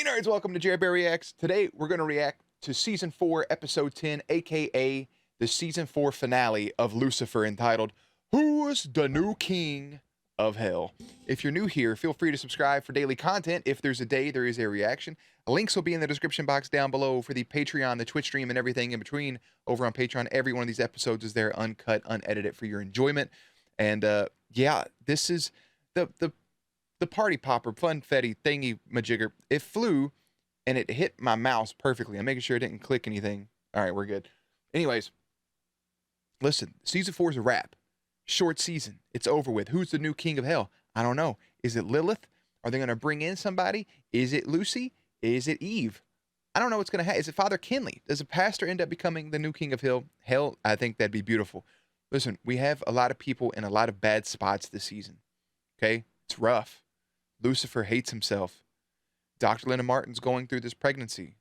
nerds, welcome to Jerry Bear Reacts. Today, we're going to react to Season 4, Episode 10, a.k.a. the Season 4 finale of Lucifer, entitled, Who's the New King of Hell? If you're new here, feel free to subscribe for daily content. If there's a day, there is a reaction. Links will be in the description box down below for the Patreon, the Twitch stream, and everything in between. Over on Patreon, every one of these episodes is there, uncut, unedited, for your enjoyment. And, yeah, this is the party popper, funfetti thingy majigger. It flew and it hit my mouse perfectly. I'm making sure it didn't click anything. All right, we're good. Anyways, listen, season 4 is a wrap. Short season. It's over with. Who's the new king of hell? I don't know. Is it Lilith? Are they going to bring in somebody? Is it Lucy? Is it Eve? I don't know what's going to happen. Is it Father Kinley? Does a pastor end up becoming the new king of hell? Hell, I think that'd be beautiful. Listen, we have a lot of people in a lot of bad spots this season. Okay? It's rough. Lucifer hates himself. Dr. Linda Martin's going through this pregnancy.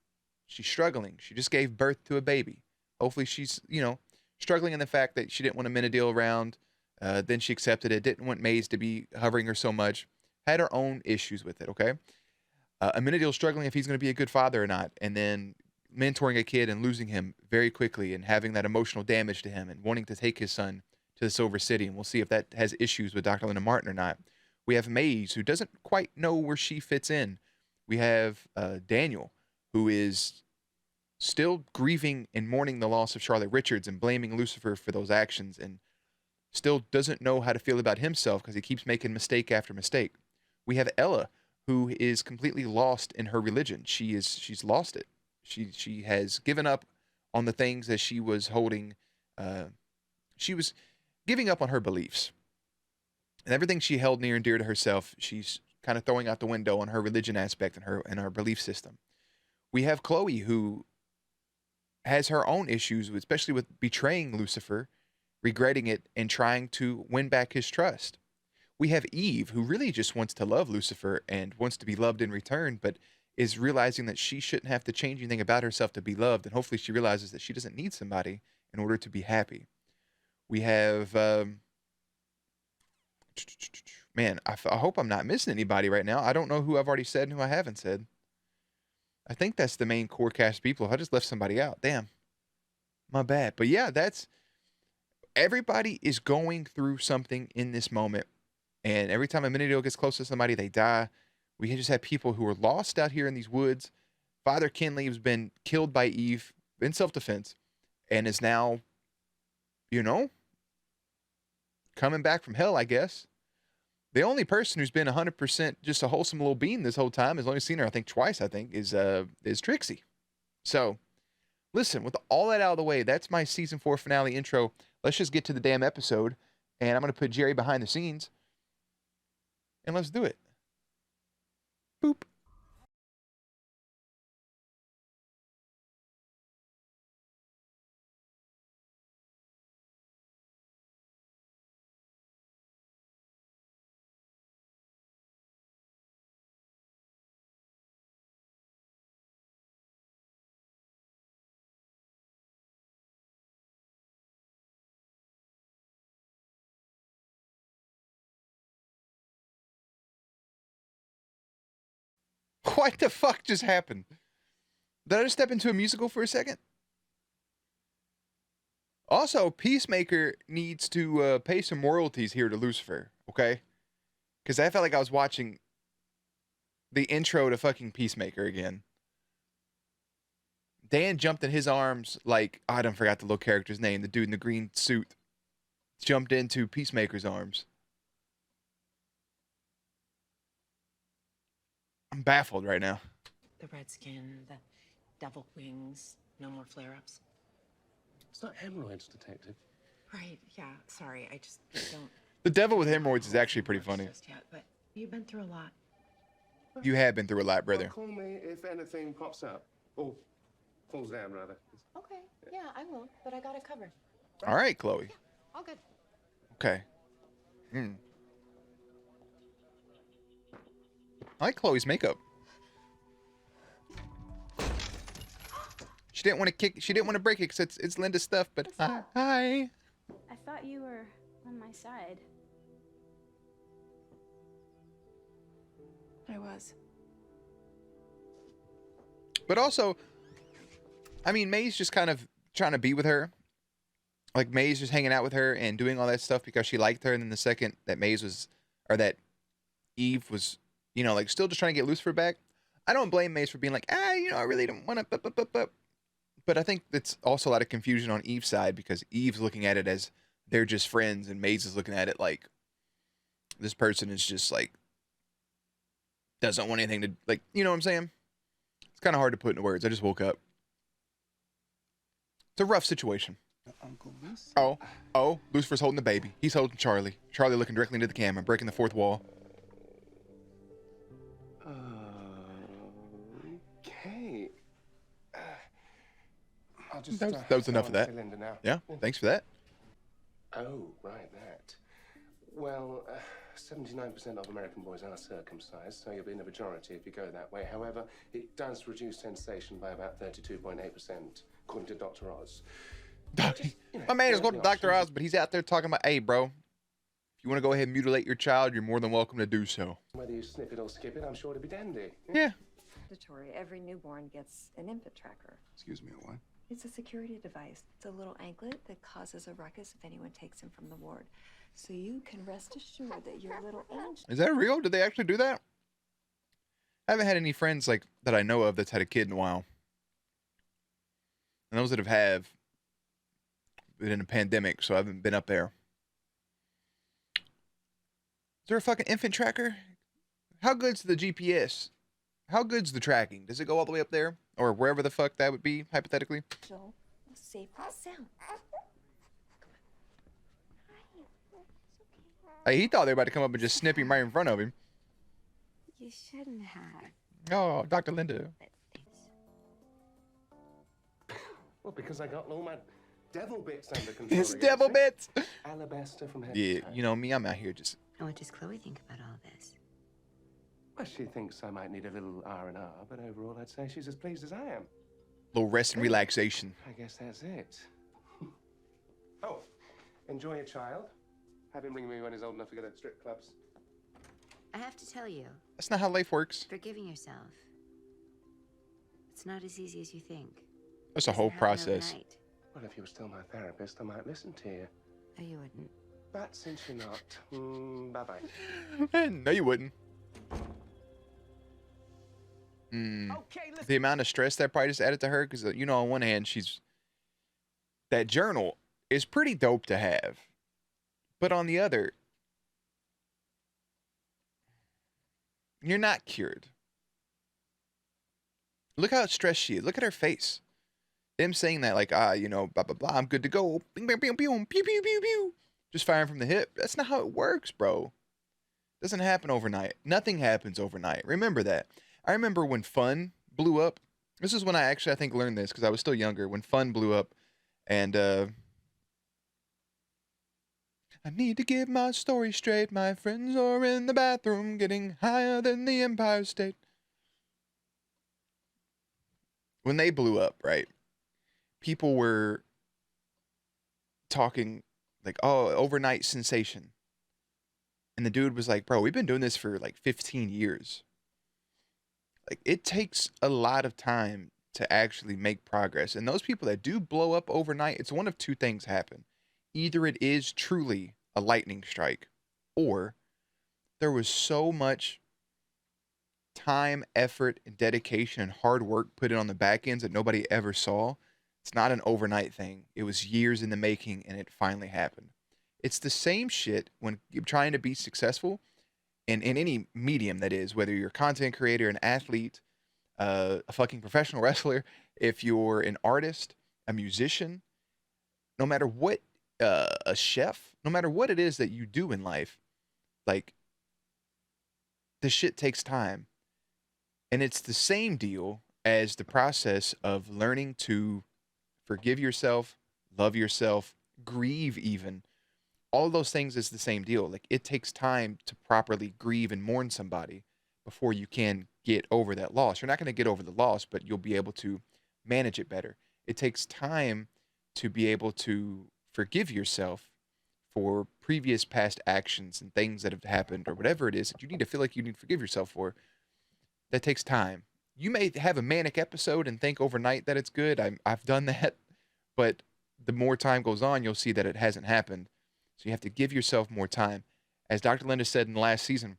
She's struggling. She just gave birth to a baby. Hopefully she's, struggling in the fact that she didn't want Amenadiel around. Then she accepted it. Didn't want Maze to be hovering her so much. Had her own issues with it, okay? Amenadiel's struggling if he's going to be a good father or not. And then mentoring a kid and losing him very quickly and having that emotional damage to him and wanting to take his son to the Silver City. And we'll see if that has issues with Dr. Linda Martin or not. We have Maze, who doesn't quite know where she fits in. We have Daniel, who is still grieving and mourning the loss of Charlotte Richards and blaming Lucifer for those actions, and still doesn't know how to feel about himself because he keeps making mistake after mistake. We have Ella, who is completely lost in her religion. She's lost it. She has given up on the things that she was holding. She was giving up on her beliefs. And everything she held near and dear to herself, she's kind of throwing out the window on her religion aspect and her belief system. We have Chloe, who has her own issues, especially with betraying Lucifer, regretting it, and trying to win back his trust. We have Eve, who really just wants to love Lucifer and wants to be loved in return, but is realizing that she shouldn't have to change anything about herself to be loved, and hopefully she realizes that she doesn't need somebody in order to be happy. We have... man, I hope I'm not missing anybody right now. I don't know who I've already said and who I haven't said. I think that's the main core cast of people. If I just left somebody out, damn. My bad. But yeah, everybody is going through something in this moment. And every time Amenadiel gets close to somebody, they die. We just have people who are lost out here in these woods. Father Kinley has been killed by Eve in self-defense and is now, coming back from hell, I guess. The only person who's been 100% just a wholesome little bean this whole time, has only seen her, I think, twice, is Trixie. So, listen, with all that out of the way, that's my Season 4 finale intro. Let's just get to the damn episode, and I'm going to put Jerry behind the scenes, and let's do it. Boop. What the fuck just happened? Did I just step into a musical for a second? Also, Peacemaker needs to pay some royalties here to Lucifer, okay? Because I felt like I was watching the intro to fucking Peacemaker again. Dan jumped in his arms like, I don't forgot the little character's name, the dude in the green suit. Jumped into Peacemaker's arms. I'm baffled right now. The red skin, the devil wings, no more flare-ups. It's not hemorrhoids, Detective. Right, yeah, sorry, I just don't... The devil with hemorrhoids is actually pretty funny. Just yet, but you've been through a lot. You have been through a lot, brother. Well, call me if anything pops up. Or falls down, rather. Okay, yeah, I won't, but I got it covered. All right, Chloe. Yeah, all good. Okay. I like Chloe's makeup. She didn't want to break it because it's Linda's stuff, but hi. I thought you were on my side. I was. But also, I mean, May's just kind of trying to be with her. Like, May's just hanging out with her and doing all that stuff because she liked her. And then the second that that Eve was, like, still just trying to get Lucifer back, I don't blame Maze for being like, I really don't want to. But I think it's also a lot of confusion on Eve's side because Eve's looking at it as they're just friends, and Maze is looking at it like this person is just like doesn't want anything to, like, you know what I'm saying? It's kind of hard to put into words. I just woke up. It's a rough situation. Uncle Lucifer. Oh, Lucifer's holding the baby. He's holding Charlie. Charlie looking directly into the camera, breaking the fourth wall. Okay. I'll just. That was enough of that. Linda now. Yeah, thanks for that. Oh, right, that. Well, 79% of American boys are circumcised, so you'll be in the majority if you go that way. However, it does reduce sensation by about 32.8%, according to Dr. Oz. My man is going to Dr. Oz, but he's out there talking about, hey, bro, if you want to go ahead and mutilate your child, you're more than welcome to do so. Whether you snip it or skip it, I'm sure it'll be dandy. Yeah. Mandatory. Every newborn gets an infant tracker. Excuse me, what? It's a security device. It's a little anklet that causes a ruckus if anyone takes him from the ward. So you can rest assured that your little angel. Is that real? Did they actually do that? I haven't had any friends like that I know of that's had a kid in a while. And those that have been in a pandemic, so I haven't been up there. Is there a fucking infant tracker? How good's the GPS? How good's the tracking? Does it go all the way up there? Or wherever the fuck that would be, hypothetically? Will save the sound. Hey, he thought they were about to come up and just snip him right in front of him. You shouldn't have. Oh, Dr. Linda. Well, because I got all my devil bits under control. It's devil bits. Alabaster from head Yeah, to toe. you know me, I'm out here just... What does Chloe think about all this? Well, she thinks I might need a little R&R, but overall I'd say she's as pleased as I am. Little rest and relaxation. I guess that's it. Oh, enjoy your child. Have him ring me when he's old enough to go to strip clubs. I have to tell you, That's not how life works. forgiving yourself, it's not as easy as you think. That's a whole process. Well, if you were still my therapist, I might listen to you. No, you wouldn't. But since you're not, bye-bye. No, you wouldn't. The amount of stress that probably just added to her, because, on one hand, that journal is pretty dope to have. But on the other, you're not cured. Look how stressed she is. Look at her face. Them saying that, like, blah, blah, blah, I'm good to go. Bing, bing, bing, bing, pew, pew, pew, pew. Just firing from the hip. That's not how it works, bro. Doesn't happen overnight. Nothing happens overnight. Remember that. I remember when Fun blew up. This is when I think, learned this, because I was still younger. When Fun blew up, and, I need to get my story straight. My friends are in the bathroom getting higher than the Empire State. When they blew up, right? People were talking like, oh, overnight sensation. And the dude was like, bro, we've been doing this for like 15 years. Like, it takes a lot of time to actually make progress. And those people that do blow up overnight, it's one of two things happen. Either it is truly a lightning strike, or there was so much time, effort, and dedication and hard work put in on the back ends that nobody ever saw. It's not an overnight thing. It was years in the making, and it finally happened. It's the same shit when you're trying to be successful in any medium, that is, whether you're a content creator, an athlete, a fucking professional wrestler, if you're an artist, a musician, no matter what, a chef, no matter what it is that you do in life, like, the shit takes time. And it's the same deal as the process of learning to forgive yourself, love yourself, grieve even. All of those things is the same deal. Like, it takes time to properly grieve and mourn somebody before you can get over that loss. You're not going to get over the loss, but you'll be able to manage it better. It takes time to be able to forgive yourself for previous past actions and things that have happened, or whatever it is that you need to feel like you need to forgive yourself for. That takes time. You may have a manic episode and think overnight that it's good. I've done that, but the more time goes on, you'll see that it hasn't happened. So you have to give yourself more time. As Dr. Linda said in the last season,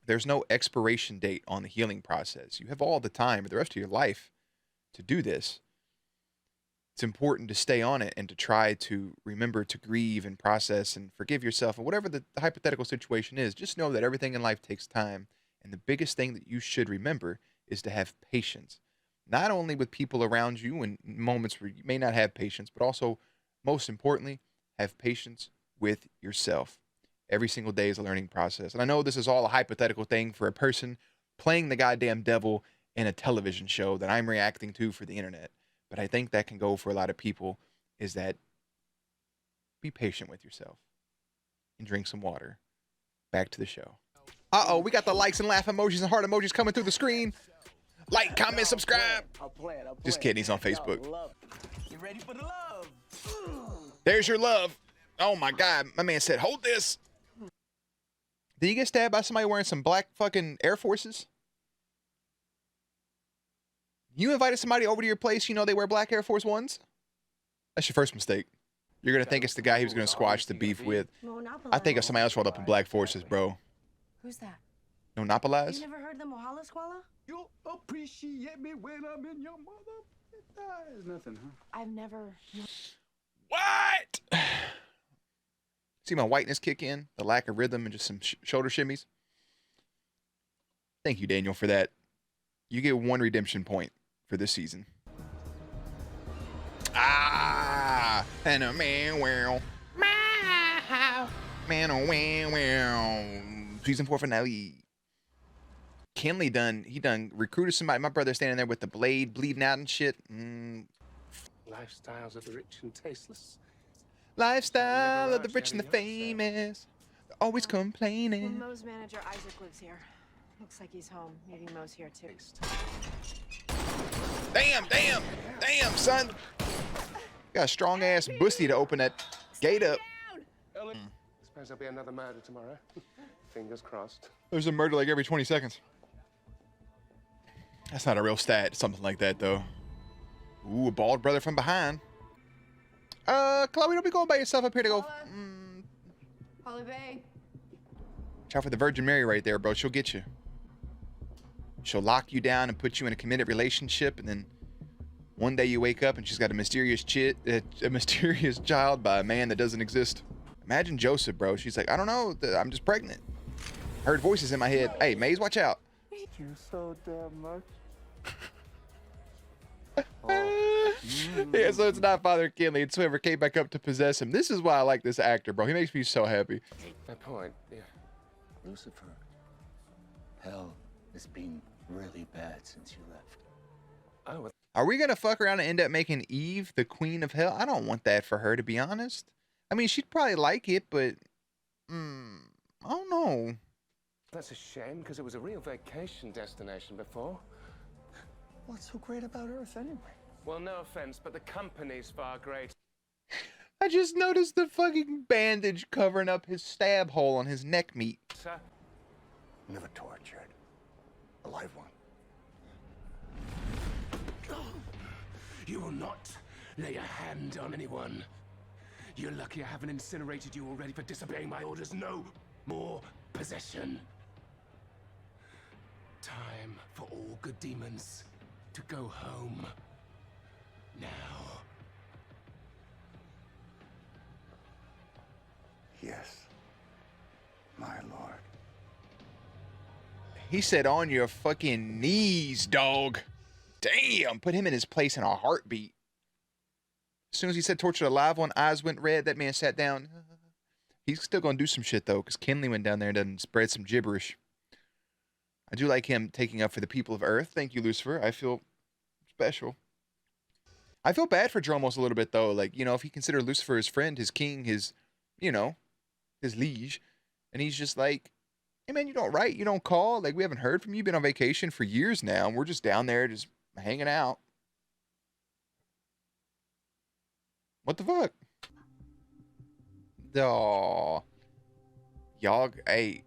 there's no expiration date on the healing process. You have all the time for the rest of your life to do this. It's important to stay on it and to try to remember to grieve and process and forgive yourself. And whatever the hypothetical situation is, just know that everything in life takes time. And the biggest thing that you should remember is to have patience, not only with people around you in moments where you may not have patience, but also, most importantly, have patience with yourself. Every single day is a learning process. And I know this is all a hypothetical thing for a person playing the goddamn devil in a television show that I'm reacting to for the internet. But I think that can go for a lot of people, is that be patient with yourself and drink some water. Back to the show. Uh-oh, we got the likes and laugh emojis and heart emojis coming through the screen. Like, comment, subscribe. Just kidding, he's on Facebook. You ready for the love? There's your love. Oh my God, my man said, hold this. Did you get stabbed by somebody wearing some black fucking Air Forces? You invited somebody over to your place, you know they wear black Air Force Ones? That's your first mistake. You're going to think it's the guy he was going to squash the beef with. I think if somebody else rolled up in black forces, bro. Who's that? No Napalas? You never heard the Mohala Squala? You appreciate me when I'm in your mother. It's nothing, huh? I've never. What? See my whiteness kick in? The lack of rhythm and just some shoulder shimmies? Thank you, Daniel, for that. You get 1 redemption point for this season. Ah, and a man, well, man, oh, well, season 4 finale. Kenley done recruited somebody. My brother standing there with the blade bleeding out and shit. Lifestyles of the rich and tasteless. Lifestyle of the rich and the famous. They're always complaining. Mo's manager Isaac lives here. Looks like he's home. Maybe Mo's here too. Damn, son. Got a strong ass bussy to open that gate up. Suppose there'll be another murder tomorrow. Fingers crossed. There's a murder like every 20 seconds. That's not a real stat. Something like that, though. Ooh, a bald brother from behind. Chloe, don't be going by yourself up here to go. Holly Bay. Watch out for the Virgin Mary right there, bro. She'll get you. She'll lock you down and put you in a committed relationship, and then one day you wake up and she's got a mysterious child by a man that doesn't exist. Imagine Joseph, bro. She's like, I don't know. I'm just pregnant. Heard voices in my head. Hey, Maze, watch out. You so damn much. Yeah, so it's not Father Kenley. It's whoever came back up to possess him. This is why I like this actor, bro. He makes me so happy. My point, yeah. Lucifer, hell has been really bad since you left. Oh, well, Are we going to fuck around and end up making Eve the queen of hell? I don't want that for her, to be honest. I mean, she'd probably like it, but I don't know. that's a shame, because it was a real vacation destination before. What's so great about Earth anyway? Well, no offense, but the company's far greater. I just noticed the fucking bandage covering up his stab hole on his neck meat. Never tortured. A live one. You will not lay a hand on anyone. You're lucky I haven't incinerated you already for disobeying my orders. No more possession. Time for all good demons to go home. Now. Yes, my lord. He said on your fucking knees, dog. Damn, put him in his place in a heartbeat. As soon as he said tortured alive one, eyes went red, that man sat down. He's still gonna do some shit though, because Kenley went down there and done spread some gibberish. I do like him taking up for the people of Earth. Thank you, Lucifer. I feel special. I feel bad for Dromos a little bit though. Like, you know, if he considered Lucifer his friend, his king, his, you know, his liege, and he's just like, hey man, you don't write, you don't call. Like, we haven't heard from you. You've been on vacation for years now, and we're just down there just hanging out. What the fuck? Aw. Y'all, hey.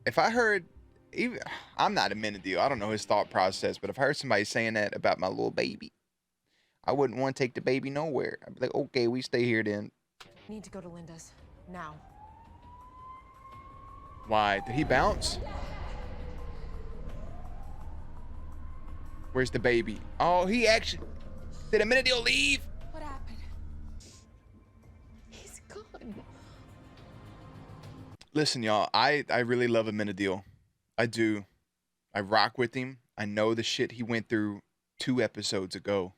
If I heard even I'm not a Menadil. I don't know his thought process, but if I heard somebody saying that about my little baby, I wouldn't want to take the baby nowhere. I'd be like, okay, we stay here then. Need to go to Linda's. Now. Why? Did he bounce? Where's the baby? Oh, he actually... Did a Menadil leave? What happened? He's gone. Listen, y'all, I really love a Menadil. I do. I rock with him. I know the shit he went through 2 episodes ago.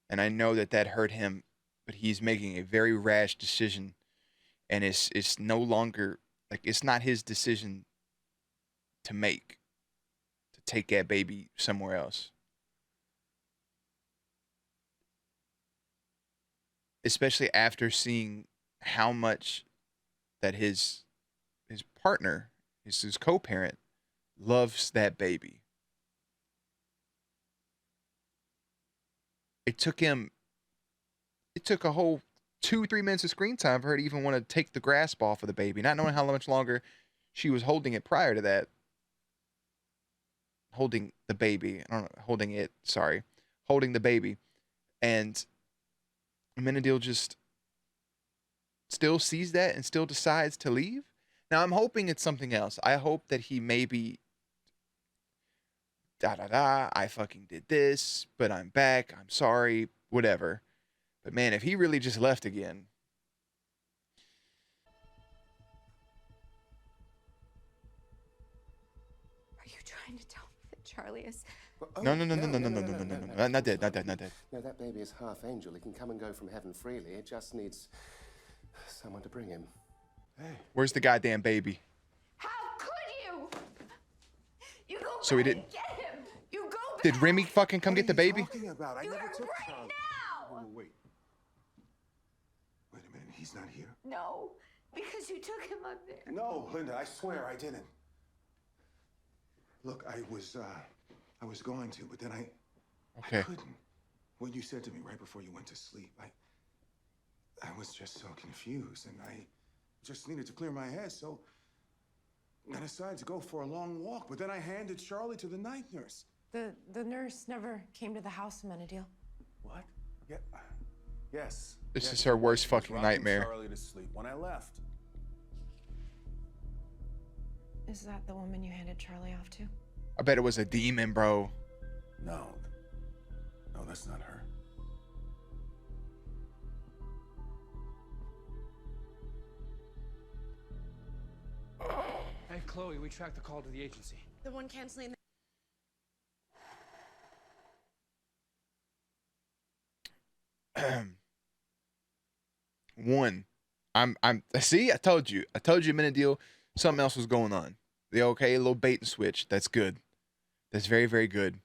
And I know that that hurt him, but he's making a very rash decision. And it's no longer, like, it's not his decision to make, to take that baby somewhere else. Especially after seeing how much that his partner, his co-parent, loves that baby. It took a whole 2-3 minutes of screen time for her to even want to take the grasp off of the baby, not knowing how much longer she was holding it prior to that. Holding the baby. I don't know, holding the baby. And Menadil just still sees that and still decides to leave. Now, I'm hoping it's something else. I hope that he maybe I fucking did this, but I'm back. I'm sorry, whatever. But man, if he really just left again. Are you trying to tell me that Charlie is... No, not that. No, that baby is half angel. He can come and go from heaven freely. It just needs someone to bring him. Where's the goddamn baby? How could you? You go So he back didn't. and get him. You go back. Did Remy fucking come get the baby? Talking about? I You never are took right Charlie. now. Oh, wait. Wait a minute. He's not here. No, because you took him up there. No, Linda. I swear I didn't. Look, I was going to, but then I couldn't. What you said to me right before you went to sleep, I was just so confused, and I just needed to clear my head, so I decided to go for a long walk, but then I handed Charlie to the night nurse. The nurse never came to the house, Menadil. What? Yeah. Yes. This is her worst fucking Rocking nightmare. Charlie to sleep when I left. Is that the woman you handed Charlie off to? I bet it was a demon, bro. No. No, that's not her. Hey, Chloe, we tracked the call to the agency. The one canceling One, I'm see, I told you a minute deal. Something else was going on. The okay, a little bait and switch. That's good. That's very, very good.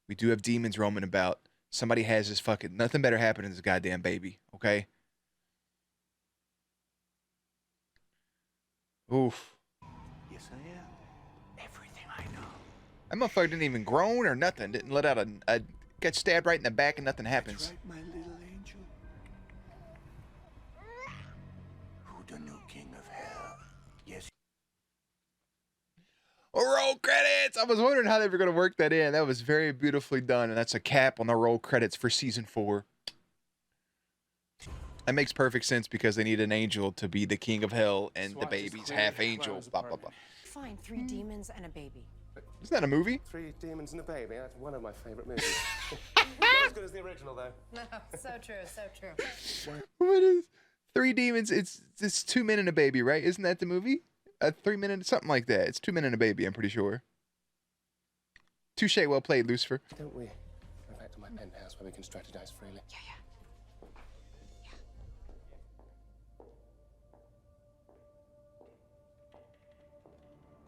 We do have demons roaming about. Somebody has this fucking nothing better happen to this goddamn baby. Okay. Oof. Yes, I am. Everything I know. That motherfucker didn't even groan or nothing. Didn't let out a got stabbed right in the back and nothing happens. That's right, my little angel. Who the new king of hell? Yes. Roll credits. I was wondering how they were going to work that in. That was very beautifully done, and that's a cap on the roll credits for season 4. That makes perfect sense because they need an angel to be the king of hell, and the baby's half angel. Blah blah blah. Fine, 3 demons and a baby. Isn't that a movie? 3 demons and a baby. That's one of my favorite movies. Not as good as the original, though. So true, so true. What is 3 demons? It's 2 men and a baby, right? Isn't that the movie? 3 men and something like that. It's 2 men and a baby. I'm pretty sure. Touche, well played, Lucifer. Don't we go back to my penthouse where we can strategize freely? Yeah.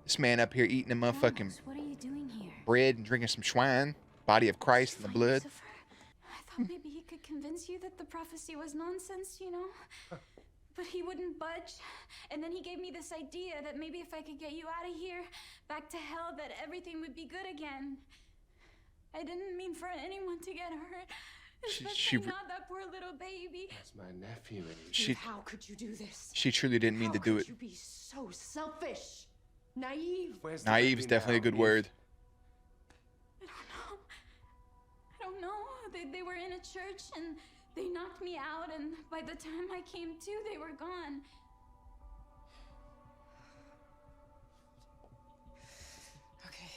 This man up here eating a motherfucking Ramos, what are you doing here? bread and drinking some swine, body of Christ and the blood. Lucifer, I thought maybe he could convince you that the prophecy was nonsense, you know? But he wouldn't budge. And then he gave me this idea that maybe if I could get you out of here, back to hell, that everything would be good again. I didn't mean for anyone to get hurt. Especially not that poor little baby. That's my nephew. How could you do this? She truly didn't mean to do How it. could you be so selfish? Naive. Naive's definitely a good word. I don't know. They were in a church and they knocked me out, and by the time I came to, they were gone. Okay.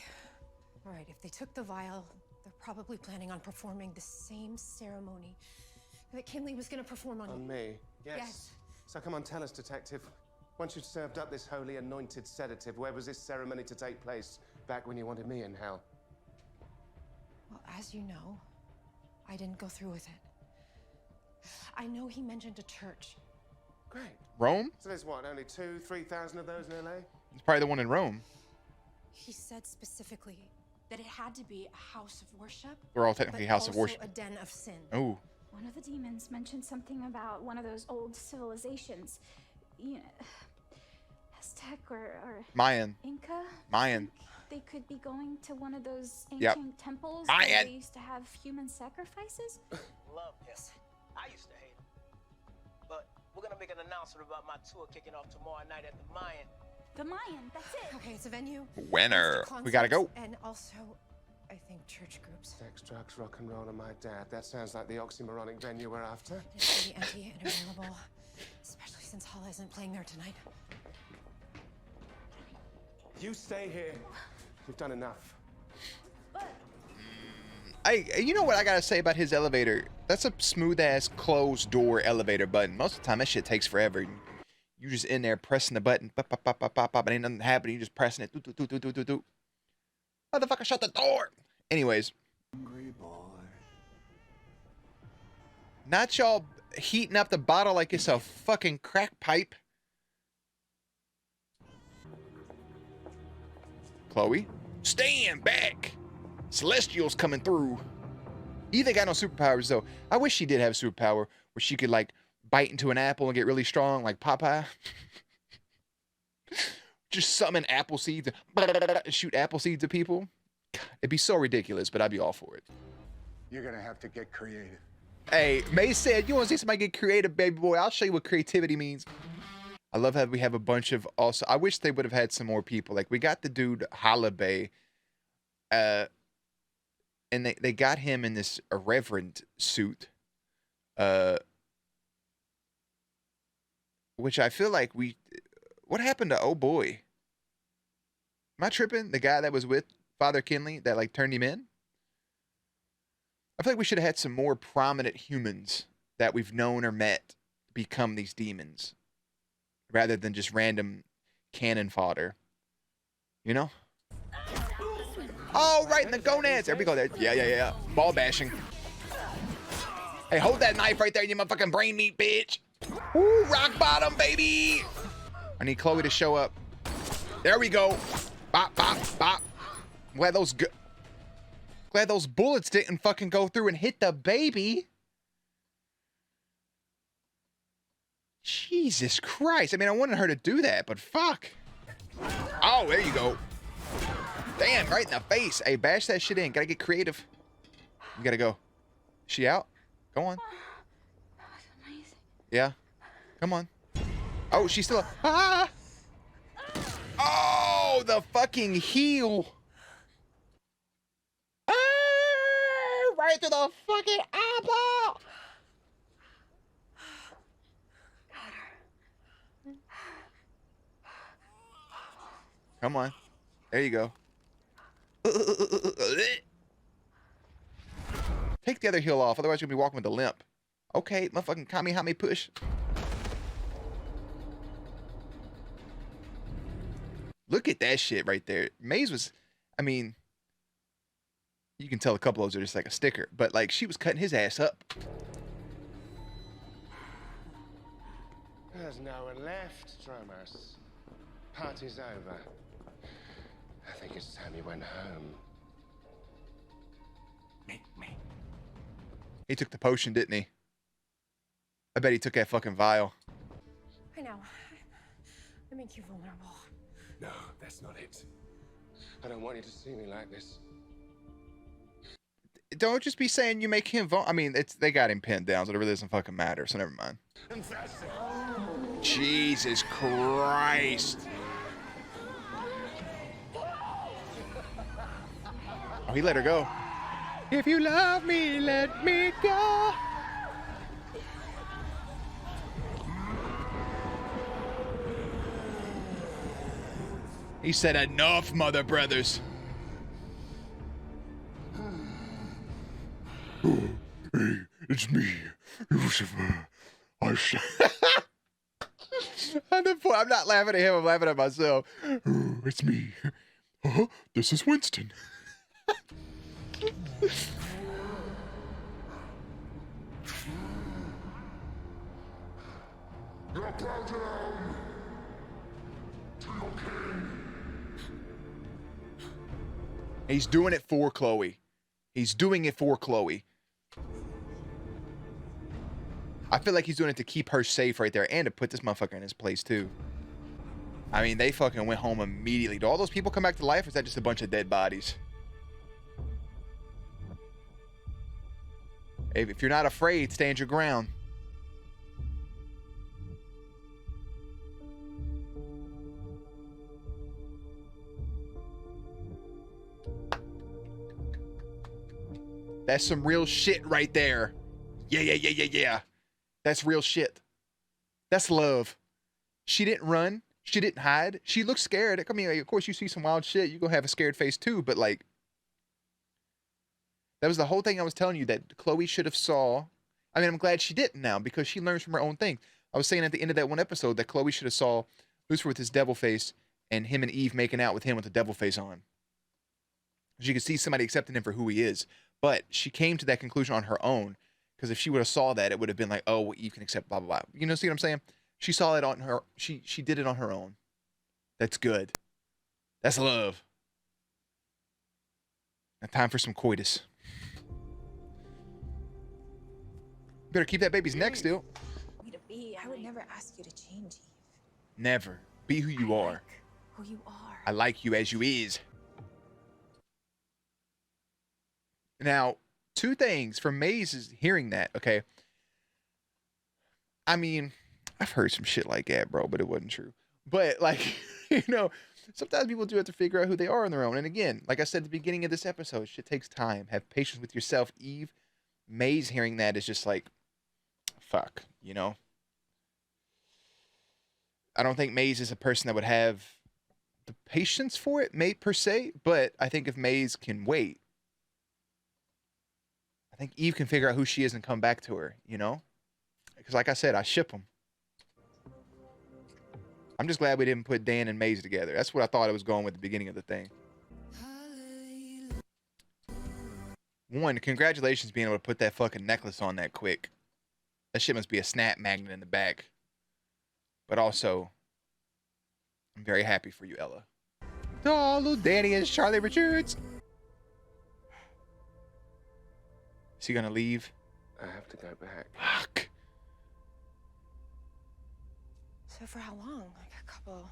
All right, if they took the vial, they're probably planning on performing the same ceremony that Kinley was gonna perform on On me? Yes. Yes. So come on, tell us, Detective. Once you'd served up this holy anointed sedative, where was this ceremony to take place back when you wanted me in hell? Well, as you know, I didn't go through with it. I know he mentioned a church. Great. Rome? So there's what, only 2,000-3,000 of those in LA? It's probably the one in Rome. He said specifically that it had to be a house of worship. We're all technically House of also Worship. a den of sin. Oh. One of the demons mentioned something about one of those old civilizations. You know, Aztec or Mayan. Inca? Mayan. They could be going to one of those Yep. ancient temples Mayan. where they used to have human sacrifices. Love him. I used to hate him. But we're gonna make an announcement about my tour kicking off tomorrow night at the Mayan. The Mayan, that's it. Okay, it's a venue. Winner. Concerts, We gotta go. And also, I think church groups. Sex, drugs, rock and roll, and my dad. That sounds like the oxymoronic venue we're after. It's gonna be empty and available, especially since Hala isn't playing there tonight. You stay here. You've done enough. You know what I gotta say about his elevator? That's a smooth ass closed door elevator button. Most of the time that shit takes forever. You just in there pressing the button, pop, pop, pop, pop, pop, pop, and ain't nothing happening. You just pressing it, do, do, do, do, do, do, do. Motherfucker, shut the door. Anyways, Hungry boy. not y'all heating up the bottle like it's a fucking crack pipe. Chloe, stand back. Celestial's coming through. Ethan got no superpowers though. I wish she did have a superpower where she could like bite into an apple and get really strong like Popeye. Just summon apple seeds and shoot apple seeds at people. It'd be so ridiculous, but I'd be all for it. You're gonna have to get creative. Hey, May said, you want to see somebody get creative, baby boy? I'll show you what creativity means. I love how we have a bunch of also. I wish they would have had some more people. Like we got the dude Holiday, and they got him in this irreverent suit, which I feel like what happened to oh boy? Am I tripping? The guy that was with Father Kinley that like turned him in? I feel like we should have had some more prominent humans that we've known or met become these demons, rather than just random cannon fodder. You know? Oh, right in the gonads. There we go. There. Yeah. Ball bashing. Hey, hold that knife right there, you motherfucking brain meat, bitch. Woo, rock bottom, baby. I need Chloe to show up. There we go. Bop, bop, bop. Glad those bullets didn't fucking go through and hit the baby. Jesus Christ. I mean, I wanted her to do that, but fuck. Oh, there you go. Damn, right in the face. Hey, bash that shit in. Gotta get creative. You gotta go. She out? Go on. Yeah. Come on. Oh, she's still. Ah! Oh, the fucking heel. Ah! Right through the fucking eyeball. Come on. There you go. Take the other heel off, otherwise you'll be walking with a limp. Okay, motherfucking Kamehame push. Look at that shit right there. Maze was, I mean, you can tell a couple of those are just like a sticker, but like she was cutting his ass up. There's no one left, Dromos. Party's over. I think it's time you went home. Me. He took the potion, didn't he? I bet he took that fucking vial. I know. I make you vulnerable. No, that's not it. I don't want you to see me like this. Don't just be saying you make him I mean, they got him pinned down, so it really doesn't fucking matter, so never mind. Jesus Christ. Oh, he let her go. If you love me, let me go. He said, enough, mother brothers. Hey, it's me, Lucifer. I'm not laughing at him, I'm laughing at myself. It's me. This is Winston. He's doing it for Chloe. He's doing it for Chloe. I feel like he's doing it to keep her safe right there and to put this motherfucker in his place too. I mean, they fucking went home immediately. Do all those people come back to life or is that just a bunch of dead bodies? If you're not afraid, stand your ground. That's some real shit right there. Yeah. That's real shit. That's love. She didn't run. She didn't hide. She looked scared. I mean, of course, you see some wild shit, you're going to have a scared face too, but like, that was the whole thing I was telling you that Chloe should have saw. I mean, I'm glad she didn't now because she learns from her own thing. I was saying at the end of that one episode that Chloe should have saw Lucifer with his devil face and him and Eve making out with him with the devil face on. She could see somebody accepting him for who he is. But she came to that conclusion on her own because if she would have saw that, it would have been like, oh, well, Eve can accept blah, blah, blah. You know, see what I'm saying? She saw it on her. She did it on her own. That's good. That's love. Now time for some coitus. Better keep that baby's neck still. I would never ask you to change, Eve. Never. Be who you are. Who you are. I like you as you is. Now, two things from Maze is hearing that, okay? I mean, I've heard some shit like that, bro, but it wasn't true. But, like, you know, sometimes people do have to figure out who they are on their own. And again, like I said at the beginning of this episode, shit takes time. Have patience with yourself, Eve. Maze hearing that is just like, fuck, you know? I don't think Maze is a person that would have the patience for it, per se, but I think if Maze can wait, I think Eve can figure out who she is and come back to her, you know? Because like I said, I ship them. I'm just glad we didn't put Dan and Maze together. That's what I thought it was going with the beginning of the thing. One, congratulations being able to put that fucking necklace on that quick. That shit must be a snap magnet in the back. But also, I'm very happy for you, Ella. Oh, little Danny and Charlie Richards. Is he gonna leave? I have to go back. Fuck. So for how long? Like a couple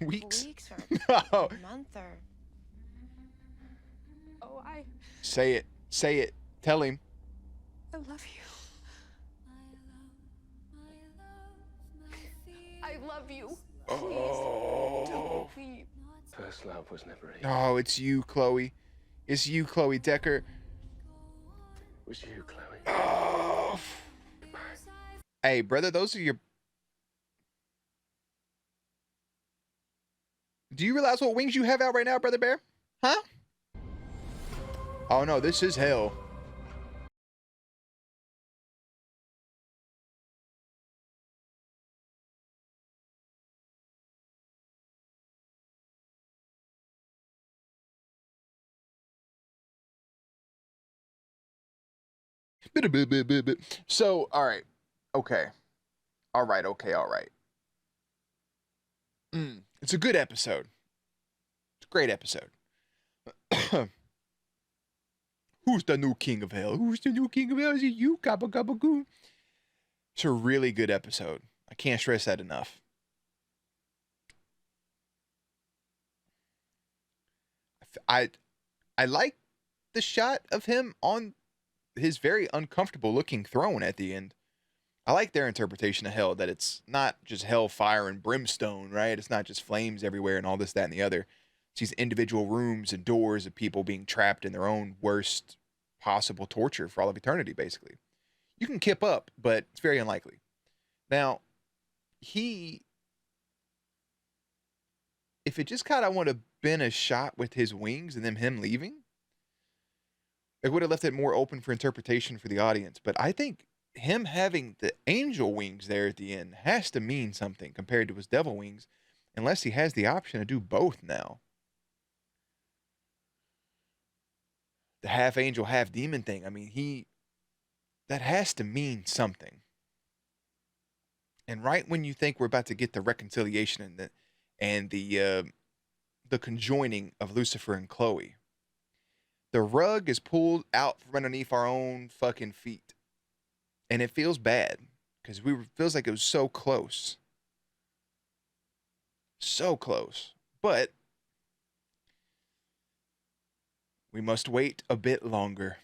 weeks? Or No. a month or... Oh, Say it. Say it. Tell him. I love you. I love you. Please don't leave. First love was never easy. Oh, it's you, Chloe. It's you, Chloe Decker. It was you, Chloe. Oh. Hey, brother, those are your... Do you realize what wings you have out right now, Brother Bear? Huh? Oh, no, this is hell. So, all right. Okay. All right. Okay. All right. It's a good episode. It's a great episode. Who's the new king of hell? Who's the new king of hell? Is it you? Gabba gabba goo. It's a really good episode. I can't stress that enough. I like the shot of him on his very uncomfortable looking throne at the end. I like their interpretation of hell, that it's not just hell, fire, and brimstone, right? It's not just flames everywhere and all this, that, and the other. It's these individual rooms and doors of people being trapped in their own worst possible torture for all of eternity, basically. You can kip up, but it's very unlikely. Now, if it just kind of would have been a shot with his wings and then him leaving, it would have left it more open for interpretation for the audience. But I think him having the angel wings there at the end has to mean something compared to his devil wings, unless he has the option to do both now. The half angel, half demon thing. I mean, that has to mean something. And right when you think we're about to get the reconciliation and the conjoining of Lucifer and Chloe, the rug is pulled out from underneath our own fucking feet. And it feels bad because feels like it was so close. So close. But we must wait a bit longer.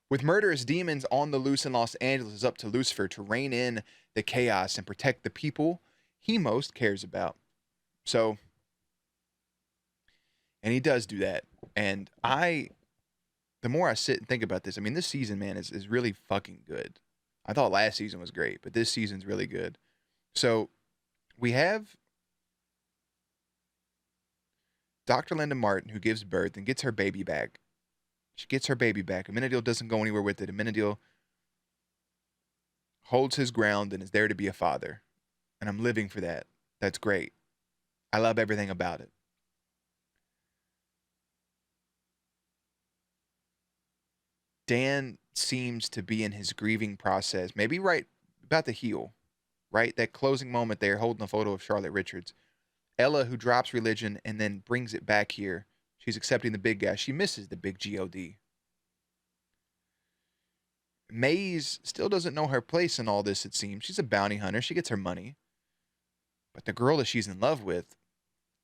With murderous demons on the loose in Los Angeles, it's up to Lucifer to rein in the chaos and protect the people he most cares about. So, and he does do that. And the more I sit and think about this, I mean, this season, man, is really fucking good. I thought last season was great, but this season's really good. So, we have Dr. Linda Martin, who gives birth and gets her baby back. She gets her baby back. Amenadiel doesn't go anywhere with it. Amenadiel holds his ground and is there to be a father. And I'm living for that. That's great. I love everything about it. Dan seems to be in his grieving process, maybe right about to heal, right? That closing moment there, holding a photo of Charlotte Richards. Ella, who drops religion and then brings it back here. She's accepting the big guy. She misses the big G-O-D. Maze still doesn't know her place in all this, it seems. She's a bounty hunter. She gets her money. But the girl that she's in love with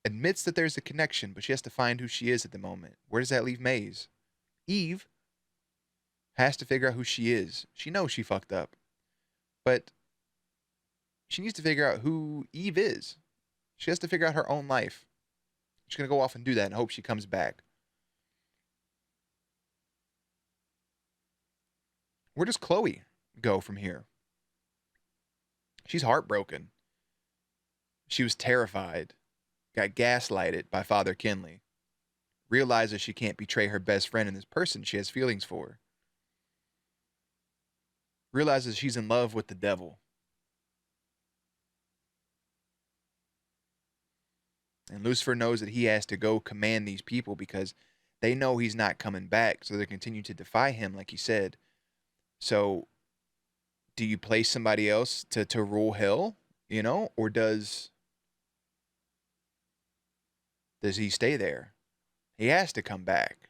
admits that there's a connection, but she has to find who she is at the moment. Where does that leave Maze? Eve has to figure out who she is. She knows she fucked up. But she needs to figure out who Eve is. She has to figure out her own life. She's going to go off and do that and hope she comes back. Where does Chloe go from here? She's heartbroken. She was terrified, got gaslighted by Father Kinley, realizes she can't betray her best friend and this person she has feelings for, realizes she's in love with the devil. And Lucifer knows that he has to go command these people because they know he's not coming back, so they continue to defy him, like he said. So, do you place somebody else to rule hell, or does he stay there? He has to come back.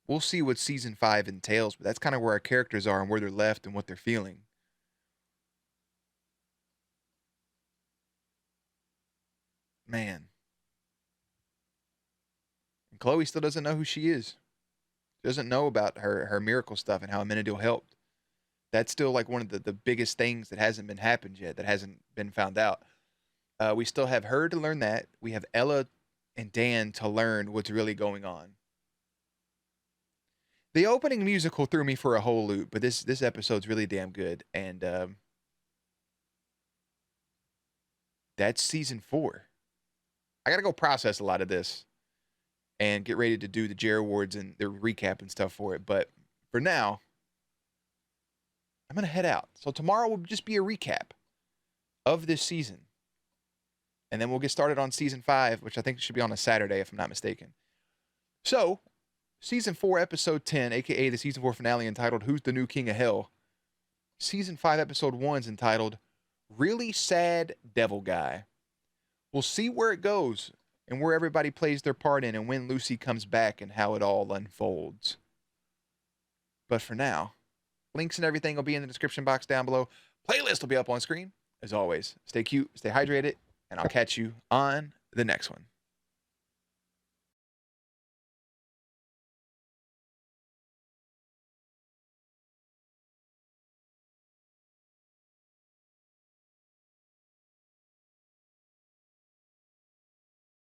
We'll see what season 5 entails, but that's kind of where our characters are and where they're left and what they're feeling. Man. And Chloe still doesn't know who she is. She doesn't know about her miracle stuff and how Amenadiel helped. That's still like one of the biggest things that hasn't been happened yet, that hasn't been found out. We still have her to learn that. We have Ella and Dan to learn what's really going on. The opening musical threw me for a whole loop, but this episode's really damn good. And that's season 4. I got to go process a lot of this and get ready to do the Jer Awards and the recap and stuff for it. But for now, I'm going to head out. So tomorrow will just be a recap of this season. And then we'll get started on season 5, which I think should be on a Saturday, if I'm not mistaken. So, season 4, episode 10, aka the season 4 finale entitled Who's the New King of Hell? Season 5, episode 1 is entitled Really Sad Devil Guy. We'll see where it goes and where everybody plays their part in and when Lucy comes back and how it all unfolds. But for now, links and everything will be in the description box down below. Playlist will be up on screen. As always, stay cute, stay hydrated, and I'll catch you on the next one.